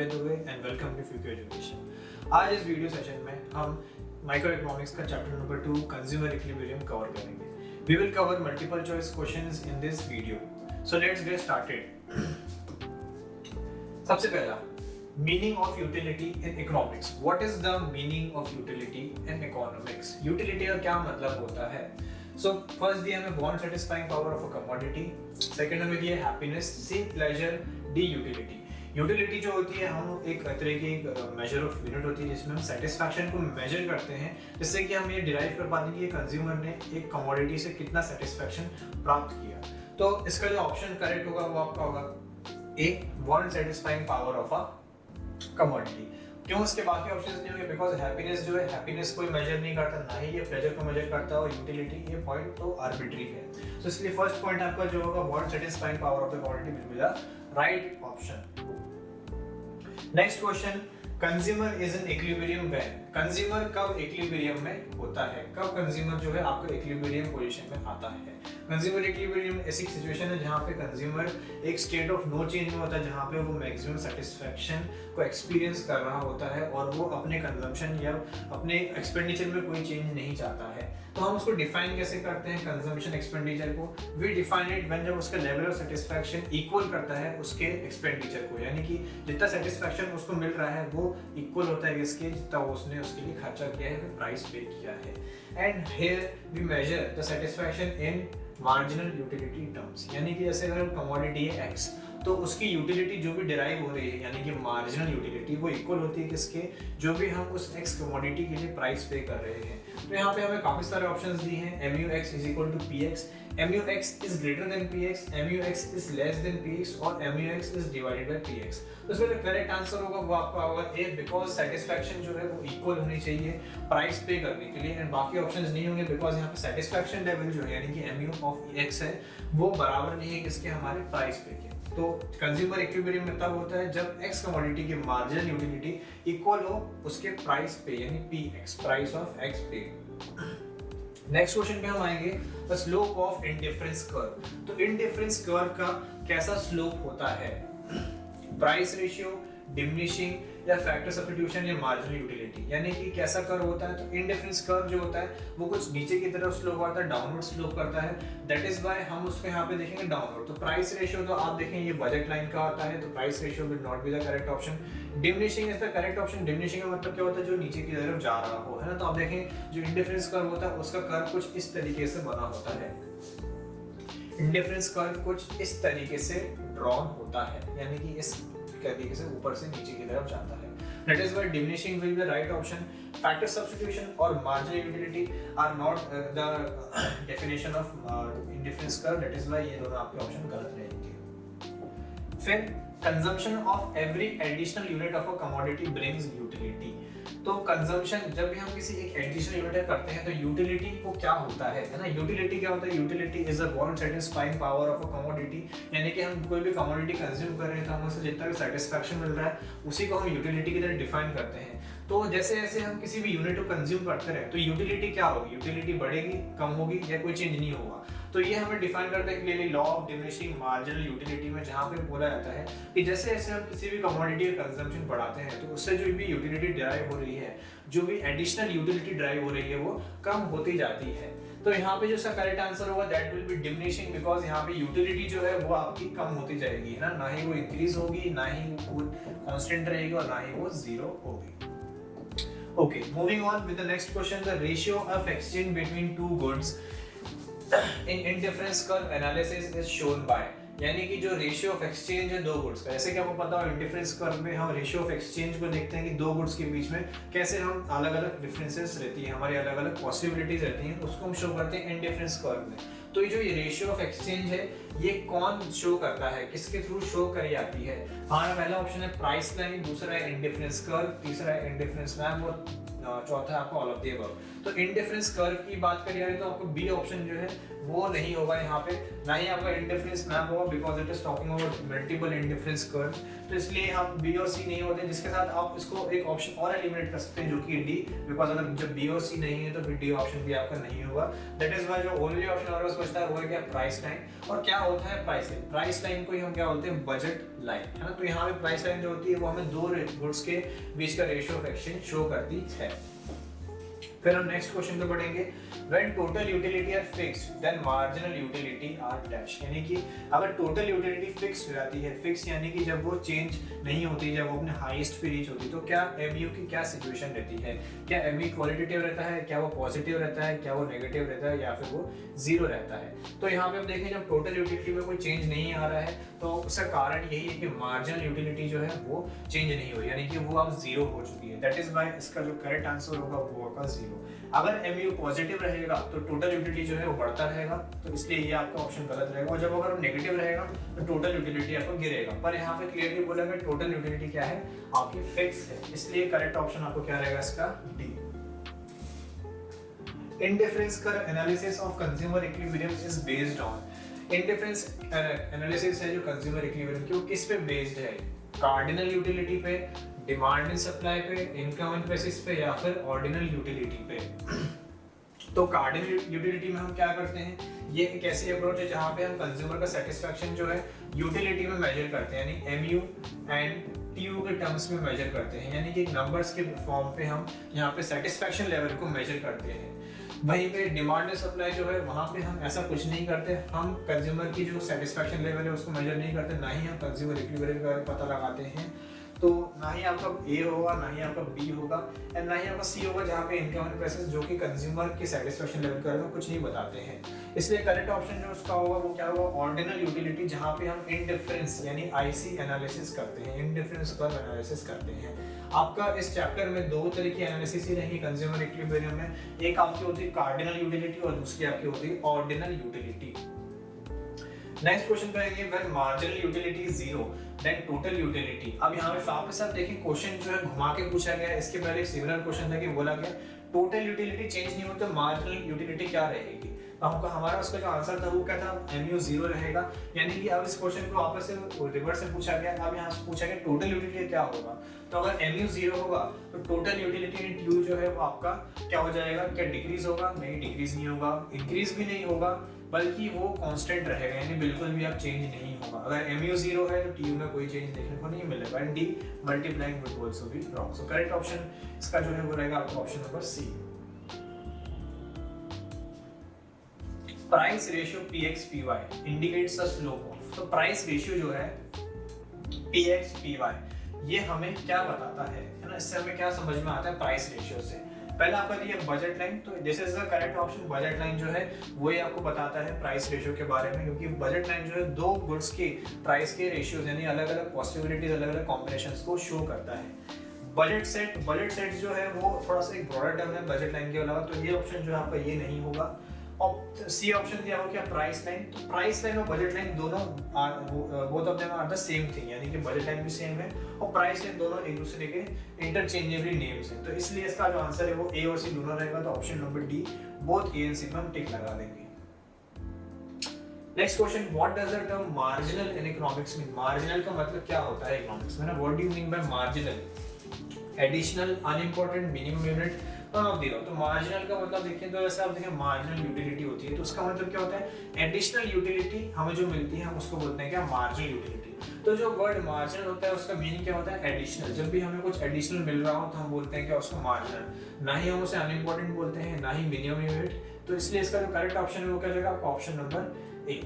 Bye the way and welcome to future education. आज इस video session में हम माइक्रो इकोनॉमिक्स का chapter number 2 consumer equilibrium cover करेंगे। We will cover multiple choice questions in this video, so let's get started. सबसे पहला, meaning of utility in economics. What is the meaning of utility in economics? Utility का क्या मतलब होता है? So first दिया हमें want satisfying power of a commodity, second हमें दिया हैप्पीनेस, सी प्लेजर, डी यूटिलिटी। यूटिलिटी जो होती है हम एक तरह की मेजर ऑफ यूनिट होती है जिसमें हम सेटिस्फैक्शन को मेजर करते हैं, जिससे कि हम ये डिराइव कर पाते हैं कि कंज्यूमर ने एक कमोडिटी से कितना सेटिस्फैक्शन प्राप्त किया। तो इसका जो ऑप्शन करेक्ट होगा वो आपका होगा A, want satisfying power of a commodity. क्यों उसके बाकी ऑप्शंस नहीं होंगे? बिकॉज हैप्पीनेस जो है, हैप्पीनेस कोई मेजर नहीं करता, ना ही ये प्लेजर को मेजर करता है, और यूटिलिटी ये पॉइंट तो आर्बिट्री है। तो इसलिए फर्स्ट पॉइंट आपका जो होगा bond satisfying power of the commodity will be the right option. Next question, consumer is in equilibrium when? Consumer कब इक्विलिब्रियम में होता है? कब कंज्यूमर जो है आपका इक्विलिब्रियम पोजीशन में आता है? कंज्यूमर इक्विलिब्रियम ऐसी सिचुएशन है जहाँ पे कंज्यूमर एक स्टेट ऑफ नो चेंज में होता है, जहाँ पे वो मैक्सिमम सेटिस्फैक्शन को एक्सपीरियंस कर रहा होता है और वो अपने कंजम्पशन या अपने एक्सपेंडिचर में कोई चेंज नहीं चाहता है। तो हम उसको डिफाइन कैसे करते हैं कंजम्पशन एक्सपेंडिचर को? वी डिफाइन इट व्हेन जब उसका लेवल ऑफ सेटिस्फैक्शन इक्वल करता है उसके एक्सपेंडिचर को, यानी कि जितना सेटिस्फैक्शन उसको मिल रहा है वो इक्वल होता है इसके जितना उसने उसके लिए खर्चा किया है, प्राइस पे किया है। And here we measure the satisfaction in marginal utility terms, यानी कि जैसे अगर कमोडिटी है एक्स तो उसकी यूटिलिटी जो भी डिराइव हो रही है यानी कि मार्जिनल यूटिलिटी वो इक्वल होती है किसके? जो भी हम उस एक्स कमोडिटी के लिए प्राइस पे कर रहे हैं। तो यहाँ पे हमें काफी सारे ऑप्शंस दिए हैं। MUX is equal to PX, MUX is greater than PX, MUX is less than PX और MUX is divided by PX। तो इसका जो करेक्ट आंसर होगा वो आपका होगा ए, बिकॉज सेटिस्फैक्शन जो है वो इक्वल होनी चाहिए प्राइस पे करने के लिए, एंड बाकी ऑप्शंस नहीं होंगे बिकॉज यहाँ पे सेटिस्फैक्शन लेवल जो है यानी कि MU ऑफ X है वो बराबर नहीं है किसके? हमारे प्राइस पे के। तो कंज्यूमर इक्विलिब्रियम में तब होता है जब एक्स कमोडिटी की मार्जिनल यूटिलिटी इक्वल हो उसके प्राइस पे, यानी PX, प्राइस ऑफ एक्स पे। नेक्स्ट क्वेश्चन पे हम आएंगे the slope of indifference curve. तो इंडिफरेंस कर्व का कैसा स्लोप होता है? प्राइस रेशियो, डिमिनिशिंग या फैक्टर सब्स्टिट्यूशन या मार्जिनल यूटिलिटी, यानी कि कैसा कर्व होता है? तो इंडिफरेंस कर्व जो होता है वो कुछ नीचे की तरफ स्लोप करता है, डाउनवर्ड स्लोप करता है। दैट इज व्हाई हम उसको यहाँ पे देखेंगे डाउनवर्ड। तो प्राइस रेशियो तो आप देखें ये बजट लाइन का आता है, तो price ratio will not be the correct option. Diminishing is the correct option. Diminishing का मतलब क्या होता है? जो नीचे की तरफ जा रहा हो, है ना। तो आप देखें जो इंडिफरेंस कर्व होता है उसका कर्व कुछ इस तरीके से बना होता है। इंडिफरेंस कर्व कुछ इस तरीके से ड्रॉन होता है, यानी कि इस तरीके से ऊपर से नीचे की तरफ जाता है। That is why diminishing will be the right option. Factor substitution और marginal utility are not the definition of indifference curve. That is why ये दोनों आपके ऑप्शन गलत रहेंगे। फिर consumption of every additional unit of a commodity brings utility. तो consumption जब भी हम किसी एक एडिशनल यूनिट करते हैं तो यूटिलिटी को क्या होता है ना? यूटिलिटी क्या होता है? Utility is a bond satisfying power of a commodity, यानी कि हम कोई भी कमोडिटी कंज्यूम कर रहे हैं तो हमें उससे जितना भी सेटिस्फैक्शन मिल रहा है उसी को हम यूटिलिटी की तरह डिफाइन करते हैं। तो जैसे जैसे हम किसी भी यूनिट को कंज्यूम करते रहे तो यूटिलिटी क्या होगी? यूटिलिटी बढ़ेगी, कम होगी या कोई चेंज नहीं होगा। तो ये हमें डिफाइन करता है clearly law of diminishing marginal utility में, जहाँ पे बोला जाता है कि जैसे जैसे हम किसी भी कमोडिटी का कंजम्पशन बढ़ाते हैं तो उससे जो भी यूटिलिटी ड्राइव हो रही है, जो भी एडिशनल यूटिलिटी ड्राइव हो रही है वो कम होती जाती है। तो यहाँ पे जो इसका करेक्ट आंसर होगा that will be diminishing, because यहाँ पे यूटिलिटी जो है वो आपकी कम होती जाएगी, है ना ही वो इंक्रीज होगी, ना ही वो कांस्टेंट रहेगी और ना ही वो जीरो होगी। Okay, moving on with the next question, the ratio of exchange between two goods in indifference curve analysis is shown by, यानी कि जो रेशियो ऑफ एक्सचेंज है दो गुड्स का, जैसे कि आपको पता हो इंडिफरेंस कर्व में हम रेशियो ऑफ एक्सचेंज को देखते हैं कि दो गुड्स के बीच में कैसे हम अलग अलग डिफरेंसेस रहती है, हमारी अलग अलग पॉसिबिलिटीज रहती हैं, उसको हम शो करते हैं इंडिफरेंस कर्व में। तो ये जो ये रेशियो ऑफ एक्सचेंज है ये कौन शो करता है, किसके थ्रू शो करी जाती है? हमारा पहला ऑप्शन है प्राइस लाइन, दूसरा है इंडिफरेंस कर्व, तीसरा है इंडिफरेंस मैप और चौथा है आपको ऑल ऑफ द अबव। तो इंडिफरेंस कर्व की बात करी जाए तो आपको बी ऑप्शन जो है वो नहीं होगा यहाँ पे, ना ही आपका इंडिफरेंस मैप होगा because it is talking about multiple indifference curve. तो इसलिए हम बी और सी नहीं होते, जिसके साथ आप इसको एक ऑप्शन और एलिमिनेट कर सकते हैं जो कि डी, बिकॉज अगर जब बी और सी नहीं है तो फिर डी ऑप्शन भी आपका नहीं होगा। दैट इज व्हाई जो ओनली ऑप्शन हमारे पास बचता है वो है क्या? Price line. और क्या होता है प्राइस लाइन? प्राइस लाइन को ही हम क्या बोलते हैं? बजट लाइन, है ना। तो यहाँ पे प्राइस लाइन जो होती है वो हमें दो गुड्स के बीच का रेशियो ऑफ एक्सचेंज शो करती है। फिर हम नेक्स्ट क्वेश्चन पे पढ़ेंगे, when total utility are fixed then marginal utility are dash, यानी कि अगर टोटल यूटिलिटी फिक्स हो जाती है, फिक्स यानी कि जब वो चेंज नहीं होती, जब वो अपने हाईएस्ट पे रीच होती, तो क्या एमयू की क्या सिचुएशन रहती है, क्या एमयू क्वालिटेटिव रहता है, क्या वो पॉजिटिव रहता है, क्या वो नेगेटिव रहता है, या फिर वो जीरो रहता है। तो यहाँ पे हम देखें जब टोटल यूटिलिटी में कोई चेंज नहीं आ रहा है तो उसका कारण यही है कि मार्जिनल यूटिलिटी जो है वो चेंज नहीं हुई, यानी कि वो अब जीरो हो चुकी है। दैट इज व्हाई इसका जो करेक्ट आंसर होगा वो होगा जीरो। अगर एमयू पॉजिटिव रहेगा तो टोटल यूटिलिटी जो है वो बढ़ता रहेगा, तो इसलिए ये आपका ऑप्शन गलत रहेगा। और जब अगर नेगेटिव रहेगा तो टोटल यूटिलिटी आपको गिरेगा। पर यहाँ पे क्लियरली बोला गया टोटल यूटिलिटी क्या है, आपकी फिक्स है, इसलिए करेक्ट ऑप्शन आपको क्या रहेगा इसका, D. Indifference curve analysis of consumer equilibrium is based on, indifference analysis है जो कंज्यूमर इक्विलिब्रियम की, वो किस पे बेस्ड है, कार्डिनल यूटिलिटी पे, डिमांड एंड सप्लाई पे, इनकम एंड बेसिस पे, या फिर ऑर्डिनल यूटिलिटी पे। तो कार्डिनल यूटिलिटी में हम क्या करते हैं, ये एक ऐसी अप्रोच है जहाँ पे हम कंज्यूमर का सेटिस्फैक्शन जो है यूटिलिटी में मेजर करते हैं, यानी एमयू एंड टीयू के टर्म्स में मेजर करते हैं, यानी कि नंबर्स के फॉर्म पे हम यहाँ पे सेटिस्फैक्शन लेवल को मेजर करते हैं। वहीं पे डिमांड एंड सप्लाई जो है वहाँ पे हम ऐसा कुछ नहीं करते, हम कंज्यूमर की जो सेटिस्फैक्शन लेवल है उसको मेजर नहीं करते, ना ही हम कंज्यूमर इक्विलिब्रियम का पता लगाते हैं। तो ना ही आपका ए होगा, ना ही आपका बी होगा, एंड ना ही आपका सी होगा, जहाँ पे इनकम एंड प्राइसेस जो कि कंज्यूमर की सेटिस्फैक्शन लेवल के बारे में कुछ नहीं बताते हैं। इसलिए करेक्ट ऑप्शन जो उसका होगा वो क्या होगा, ऑर्डिनल यूटिलिटी, जहाँ पे हम इंडिफरेंस यानी आईसी एनालिसिस करते हैं, इंडिफरेंस कर्व एनालिसिस करते हैं। आपका इस चैप्टर में दो तरह की एनालिसिस ही रहेगी कंज्यूमर इक्विलिब्रियम में, एक आपकी होती है कार्डिनल यूटिलिटी और दूसरी आपकी होती है ऑर्डिनल यूटिलिटी। नेक्स्ट क्वेश्चन करेंगे, when marginal utility is zero then total utility. अब यहाँ पे वापस आप देखिए क्वेश्चन जो है घुमा के पूछा गया है, इसके पहले एक सिमिलर क्वेश्चन था कि बोला गया टोटल यूटिलिटी चेंज नहीं हो तो मार्जिनल यूटिलिटी क्या रहेगी। तो हमारा उसका जो आंसर था वो क्या था, एमयू जीरो रहेगा, यानी कि अब इस क्वेश्चन को वापस से रिवर्स से पूछा गया। अब यहाँ से पूछा गया टोटल यूटिलिटी क्या होगा, तो अगर एमयू जीरो होगा तो टोटल यूटिलिटी इन टीयू जो है वो आपका क्या हो जाएगा, क्या डिक्रीज होगा, नहीं डिक्रीज नहीं होगा, इंक्रीज भी नहीं होगा, बल्कि वो कांस्टेंट रहेगा, यानी बिल्कुल भी अब चेंज नहीं होगा। अगर एमयू जीरो है तो टीयू में कोई चेंज देखने को नहीं मिलेगा, and D multiplying would also be wrong. So correct option इसका जो है वो रहेगा आपका option number C. Price ratio px py indicates a slope of, तो प्राइस रेशियो जो है px py ये हमें क्या बताता है ना, इससे हमें क्या समझ में आता है प्राइस रेशियो से। पहला आपका दिया बजट लाइन, तो this is the correct option. Budget line जो है वो ही आपको बताता है प्राइस रेशियो के बारे में, क्योंकि बजट लाइन जो है दो गुड्स के प्राइस के रेशियोज यानी अलग अलग पॉसिबिलिटीज, अलग अलग कॉम्बिनेशंस को शो करता है। बजट सेट जो है वो थोड़ा सा एक ब्रॉडर टर्म है बजट लाइन के अलावा, तो ये ऑप्शन जो है आपका ये नहीं होगा। और सी ऑप्शन दिया हो क्या, प्राइस लाइन, तो प्राइस लाइन और बजट लाइन दोनों both of them are the same thing, यानी कि बजट लाइन भी सेम है और प्राइस लाइन दोनों एक दूसरे के इंटरचेंजेबली नेम्स हैं। तो इसलिए इसका जो आंसर है वो ए और सी दोनों रहेगा, तो option number D both A and C में हम टिक लगा देंगे। Next question, what does the term marginal in economics mean. Marginal का मतलब क्या होता है इकोनॉमिक्स में ना, what do you mean by marginal, additional, unimportant, minimum unit, तो मार्जिनल का मतलब देखिए, तो जैसे आप देखें मार्जिनल यूटिलिटी होती है, तो उसका मतलब क्या होता है, एडिशनल यूटिलिटी हमें जो मिलती है हम उसको बोलते हैं क्या, मार्जिनल यूटिलिटी। तो जो वर्ड मार्जिनल होता है उसका मीनिंग क्या होता है, एडिशनल। जब भी हमें कुछ एडिशनल मिल रहा हो तो हम बोलते हैं क्या, उसको मार्जिनल। ना ही हम उसे अनइम्पोर्टेंट बोलते हैं, ना ही मिनिमम यूनिट। तो इसलिए इसका जो करेक्ट ऑप्शन है वो क्या जाएगा, आपका ऑप्शन नंबर ए।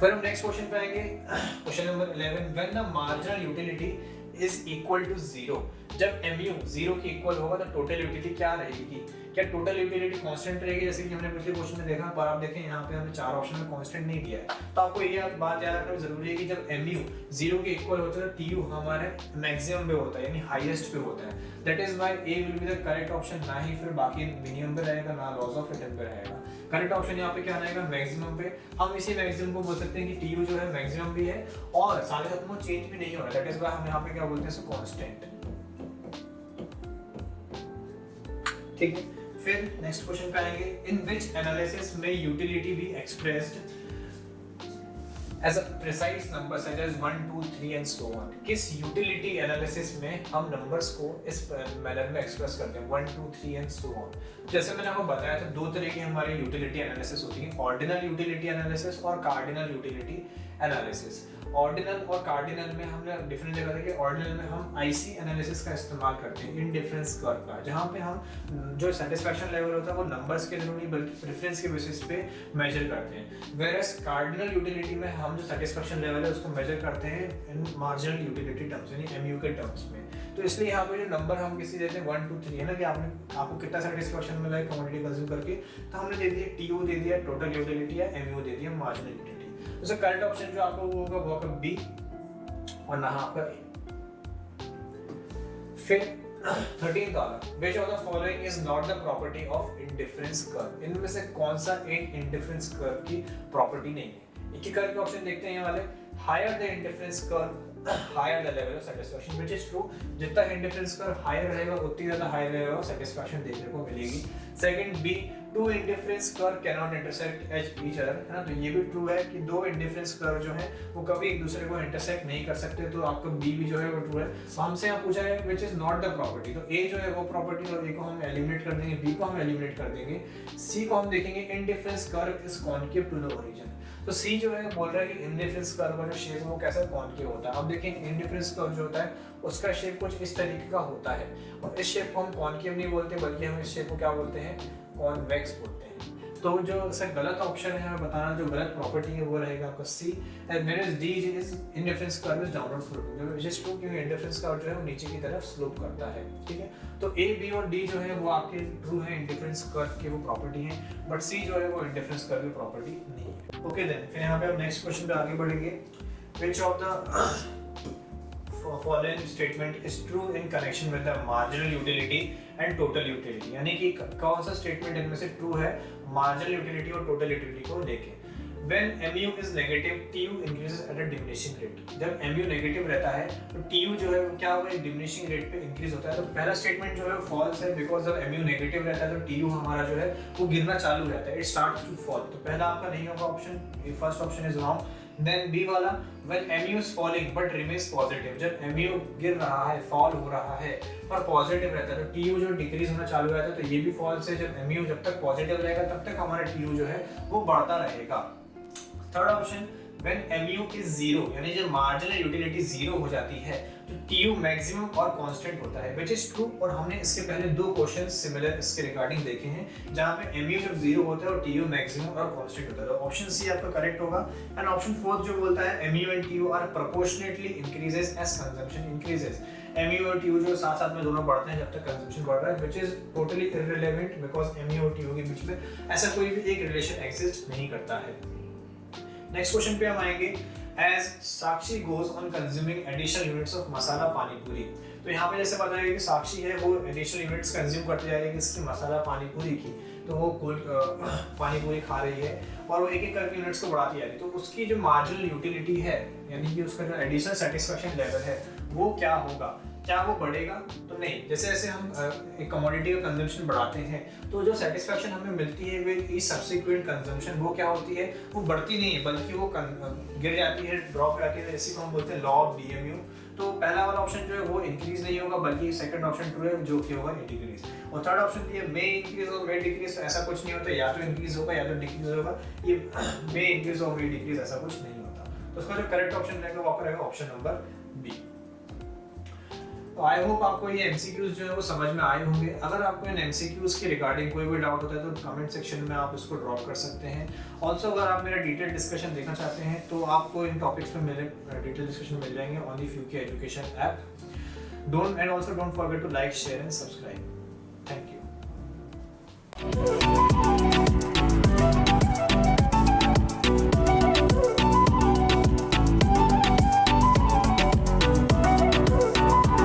फिर हम नेक्स्ट क्वेश्चन पे आएंगे, question number 11, when the marginal utility is equal to zero. जब mu जीरो के इक्वल होगा तो टोटल यूटिलिटी क्या रहेगी, क्या टोटल यूटिलिटी कांस्टेंट रहेगी, जैसे कि हमने पिछले क्वेश्चन में देखा। पर आप देखें यहाँ पे हमने चार ऑप्शन में कांस्टेंट नहीं दिया है, तो आपको ये बात याद रखना जरूरी है कि जब mu जीरो के इक्वल होता है तो tu हमारे मैक्सिमम पे होता है, यानी हाईएस्ट पे होता है। That is why A will be the correct option, ना ही फिर बाकी मिनिमम पे रहेगा, ना लॉस ऑफ रिटर्न पे रहेगा। करेक्ट ऑप्शन यहाँ पे क्या रहेगा, मैक्सिमम पे। हम इसी मैक्सिमम को बोल सकते हैं कि tu जो है मैक्सिमम भी है और साथ ही साथ चेंज भी नहीं हो रहा है। दैट इज व्हाई हम यहाँ पे क्या बोलते हैं, इसको कांस्टेंट। ठीक है, फिर नेक्स्ट क्वेश्चन पे आएंगे, इन विच एनालिसिस में utility be expressed as a precise number such as 1 2 3 and so on. किस यूटिलिटी एनालिसिस में हम नंबर्स को इस मैनर में एक्सप्रेस करते हैं, 1 2 3 एंड सो ऑन। जैसे मैंने आपको बताया था दो तरह की हमारी यूटिलिटी एनालिसिस होती है, ऑर्डिनल यूटिलिटी एनालिसिस और कार्डिनल यूटिलिटी एनालिसिस। ऑर्डिनल और कार्डिनल में हमने डिफरेंस देखा था कि ऑर्डिनल में हम आईसी एनालिसिस का इस्तेमाल करते हैं इन डिफरेंस कर्व का, जहाँ पे हम जो सेटिस्फैक्शन लेवल होता है वो नंबर्स के थ्रू नहीं बल्कि प्रेफरेंस के बेसिस पे मेजर करते हैं। वेयरएज कार्डिनल यूटिलिटी में हम जो सेटिस्फैक्शन लेवल है उसको मेजर करते हैं इन मार्जिनल यूटिलिटी टर्म्स यानी एमयू के टर्म्स में। तो इसलिए यहाँ पे जो नंबर हम किसी देते हैं 1 2 3 है ना कि आपको कितना सेटिस्फैक्शन मिला है कमोडिटी कंज्यूम करके, तो हमने दे दिया टीयू दे दिया टोटल यूटिलिटी या एमयू दे दिया मार्जिनल यूटिलिटी। तो करेक्ट ऑप्शन जो आपका वो होगा वो आपका बी और ना आपका ए। फिर 13th वाला, which of the following is not the property of indifference curve? इनमें से कौन सा एक indifference curve की प्रॉपर्टी नहीं है? एक ही करके ऑप्शन देखते हैं ये वाले। higher the indifference curve higher the level of satisfaction, which is true। जितना indifference curve higher रहेगा उतनी ज़्यादा higher level of satisfaction देखने को मिलेगी। Second B, two indifference curve cannot intersect each other, है ना, तो ये भी true है कि दो indifference curve जो है वो कभी एक दूसरे को intersect नहीं कर सकते, तो आपका B भी जो है वो true है। हमसे यहाँ पूछा है which is not the property, तो A जो है वो property और A को हम eliminate कर देंगे, B को हम eliminate कर देंगे, C को हम देखेंगे indifference curve is concave to the origin। तो सी जो है बोल रहा है कि इंडिफरेंस कर्व का जो शेप है वो कैसा कॉनकेव होता है। अब देखिए इंडिफरेंस कर्व जो होता है उसका शेप कुछ इस तरीके का होता है, और इस शेप को हम कॉनकेव नहीं बोलते बल्कि हम इस शेप को क्या बोलते हैं, कॉन्वेक्स बोलते हैं। तो जो सर गलत ऑप्शन है हमें बताना, जो गलत प्रॉपर्टी है वो रहेगा आपका C, and where is D is indifference curve is downward sloping, which is true क्योंकि इंडिफरेंस कर्व जो है वो नीचे की तरफ स्लोप करता है। ठीक है, तो ए बी और डी जो है वो आपके ट्रू है, इंडिफरेंस कर्व की वो प्रॉपर्टी है, बट सी जो है वो इंडिफरेंस कर्व की प्रॉपर्टी नहीं है। ओके देन फिर यहाँ पे हम नेक्स्ट क्वेश्चन पे आगे बढ़ेंगे। Which of the following statement is true in connection with the marginal utility and total utility, यानी कि कौन सा स्टेटमेंट इनमें से ट्रू है marginal utility और total utility को लेके। When mu is negative, tu increases at a diminishing rate। जब mu नेगेटिव रहता है तो tu जो है क्या होगा, एक diminishing rate पे इंक्रीज होता है। तो पहला स्टेटमेंट जो है फॉल्स है, बिकॉज जब mu नेगेटिव रहता है तो tu हमारा जो है वो गिरना चालू रहता है, it starts to fall। तो पहला आपका नहीं होगा option, first option is wrong. Then B वाला, when mu is falling but remains positive, जब mu गिर रहा है, फॉल हो रहा है पर पॉजिटिव रहता है तो tu जो डिक्रीज होना चालू रहता है, तो ये भी फॉल्स है। जब mu जब तक पॉजिटिव रहेगा तब तक हमारा tu जो है वो बढ़ता रहेगा। Third option, when mu is 0 यानी जब मार्जिनल यूटिलिटी 0 हो जाती है तो tu मैक्सिमम और कांस्टेंट होता है, which is true। और हमने इसके पहले दो क्वेश्चन सिमिलर इसके रिगार्डिंग देखे हैं जहां पे mu जब 0 होता है और tu मैक्सिमम और कांस्टेंट होता है, तो ऑप्शन सी आपका करेक्ट होगा। एंड ऑप्शन फोर्थ जो बोलता है mu and tu are proportionately increases as consumption increases, mu और tu जो साथ साथ में दोनों बढ़ते हैं जब तक कंजम्पशन बढ़ रहा है, which is totally irrelevant because mu और tu के बीच में ऐसा कोई भी एक रिलेशन एग्जिस्ट नहीं करता है। नेक्स्ट क्वेश्चन पे हम आएंगे। As Sakshi goes on consuming additional units of मसाला पानी पूरी, तो यहाँ पे जैसे बताया कि साक्षी है वो additional units कंज्यूम करते जा रही है इसकी मसाला पानी पूरी की, तो वो पानी पूरी खा रही है और वो एक एक करके यूनिट्स को बढ़ाती जा रही है, तो उसकी जो मार्जिनल यूटिलिटी है यानी कि उसका जो एडिशनल सेटिस्फैक्शन लेवल है वो क्या होगा, क्या वो बढ़ेगा? तो नहीं। जैसे जैसे हम एक कमोडिटी का कंजम्पशन बढ़ाते हैं तो जो सेटिस्फैक्शन हमें मिलती है विद ईच सब्सिक्वेंट कंजम्पशन वो क्या होती है, वो बढ़ती नहीं है बल्कि वो गिर जाती है, ड्रॉप हो जाती है। इसी को हम बोलते हैं लॉ ऑफ डीएमयू। तो पहला वाला ऑप्शन जो है वो इंक्रीज नहीं होगा बल्कि सेकंड ऑप्शन ट्रू है जो कि होगा डिक्रीज, और थर्ड ऑप्शन ये मे इंक्रीज और मे डिक्रीज, ऐसा कुछ नहीं होता, या तो इंक्रीज होगा या तो डिक्रीज होगा, ये मे इंक्रीज और मे डिक्रीज ऐसा कुछ नहीं होता। तो उसका जो करेक्ट ऑप्शन रहेगा वो आपका रहेगा ऑप्शन नंबर बी। तो आई होप आपको ये एमसीक्यूज जो है वो समझ में आए होंगे। अगर आपको इन एमसीक्यूज के रिगार्डिंग कोई भी डाउट होता है तो कमेंट सेक्शन में आप इसको ड्रॉप कर सकते हैं। ऑल्सो अगर आप मेरा डिटेल डिस्कशन देखना चाहते हैं तो आपको इन टॉपिक्स पे मेरे डिटेल डिस्कशन मिल जाएंगे ऑन दी फ्यूके education app. Don't forget to like, share and subscribe. Thank you.